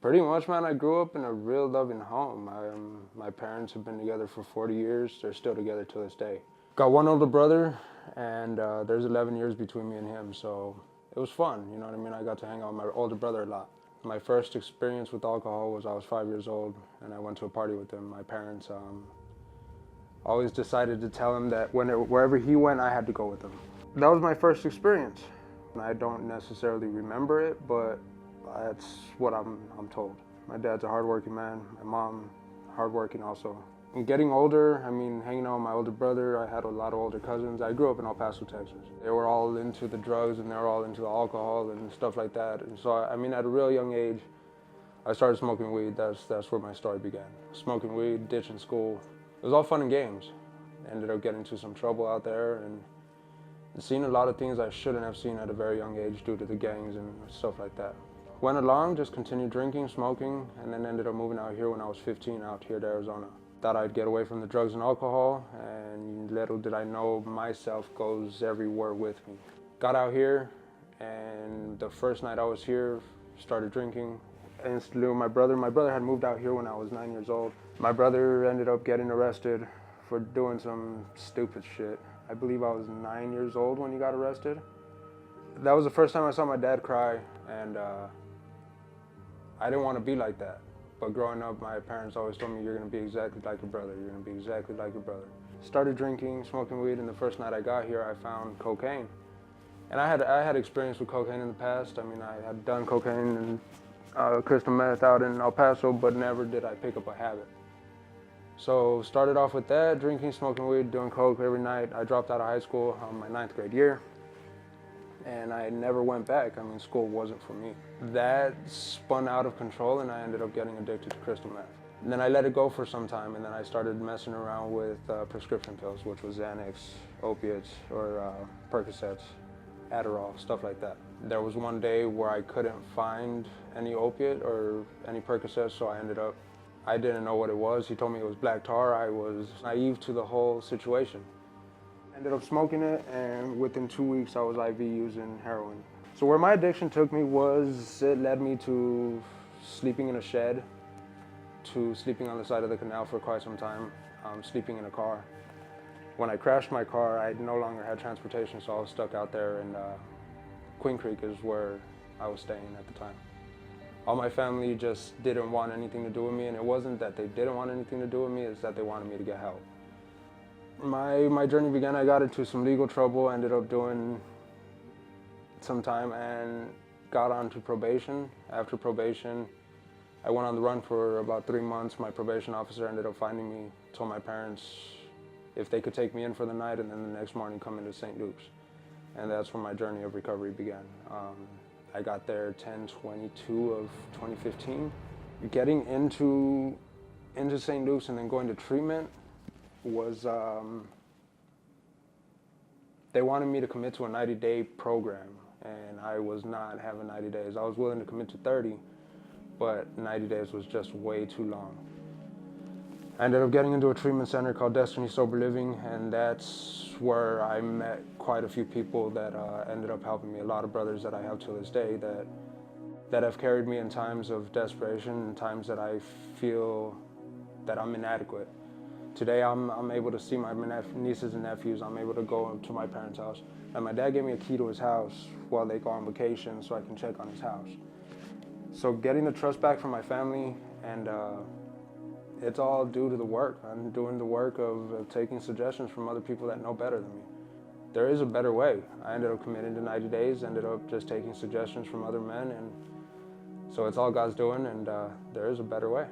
Pretty much, man, I grew up in a real loving home. My parents have been together for 40 years. They're still together to this day. Got one older brother, and there's 11 years between me and him, so it was fun, you know what I mean? I got to hang out with my older brother a lot. My first experience with alcohol was I was 5 years old, and I went to a party with him. My parents always decided to tell him that wherever he went, I had to go with him. That was my first experience. I don't necessarily remember it, but that's what I'm told. My dad's a hardworking man. My mom, hardworking also. And getting older, I mean, hanging out with my older brother, I had a lot of older cousins. I grew up in El Paso, Texas. They were all into the drugs and they were all into the alcohol and stuff like that. And so, I mean, at a real young age, I started smoking weed. That's where my story began. Smoking weed, ditching school. It was all fun and games. Ended up getting into some trouble out there and seeing a lot of things I shouldn't have seen at a very young age due to the gangs and stuff like that. Went along, just continued drinking, smoking, and then ended up moving out here when I was 15, out here to Arizona. Thought I'd get away from the drugs and alcohol, and little did I know myself goes everywhere with me. Got out here, and the first night I was here, started drinking. Instantly with my brother. My brother had moved out here when I was 9 years old. My brother ended up getting arrested for doing some stupid shit. I believe I was 9 years old when he got arrested. That was the first time I saw my dad cry, and I didn't want to be like that. But growing up, my parents always told me, you're going to be exactly like your brother. You're going to be exactly like your brother. Started drinking, smoking weed, and the first night I got here, I found cocaine. And I had experience with cocaine in the past. I mean, I had done cocaine and crystal meth out in El Paso, but never did I pick up a habit. So started off with that, drinking, smoking weed, doing coke every night. I dropped out of high school my 9th grade year. And I never went back. I mean, school wasn't for me. That spun out of control and I ended up getting addicted to crystal meth. And then I let it go for some time and then I started messing around with prescription pills, which was Xanax, opiates, or Percocets, Adderall, stuff like that. There was one day where I couldn't find any opiate or any Percocets, so I didn't know what it was. He told me it was black tar. I was naive to the whole situation. Ended up smoking it, and within 2 weeks I was IV using heroin. So where my addiction took me was, it led me to sleeping in a shed, to sleeping on the side of the canal for quite some time, sleeping in a car. When I crashed my car, I no longer had transportation, so I was stuck out there, and Queen Creek is where I was staying at the time. All my family just didn't want anything to do with me, and it wasn't that they didn't want anything to do with me, it's that they wanted me to get help. My journey began, I got into some legal trouble, ended up doing some time and got onto probation. After probation, I went on the run for about 3 months. My probation officer ended up finding me, told my parents if they could take me in for the night and then the next morning come into St. Luke's. And that's where my journey of recovery began. I got there 10/22 of 2015. Getting into St. Luke's and then going to treatment was, they wanted me to commit to a 90-day program, and I was not having 90 days. I was willing to commit to 30, but 90 days was just way too long. I ended up getting into a treatment center called Destiny Sober Living, and that's where I met quite a few people that ended up helping me. A lot of brothers that I have to this day that have carried me in times of desperation, in times that I feel that I'm inadequate. Today I'm able to see my nieces and nephews. I'm able to go to my parents' house. And my dad gave me a key to his house while they go on vacation so I can check on his house. So getting the trust back from my family, and it's all due to the work. I'm doing the work of taking suggestions from other people that know better than me. There is a better way. I ended up committing to 90 days, ended up just taking suggestions from other men, and so it's all God's doing, and there is a better way.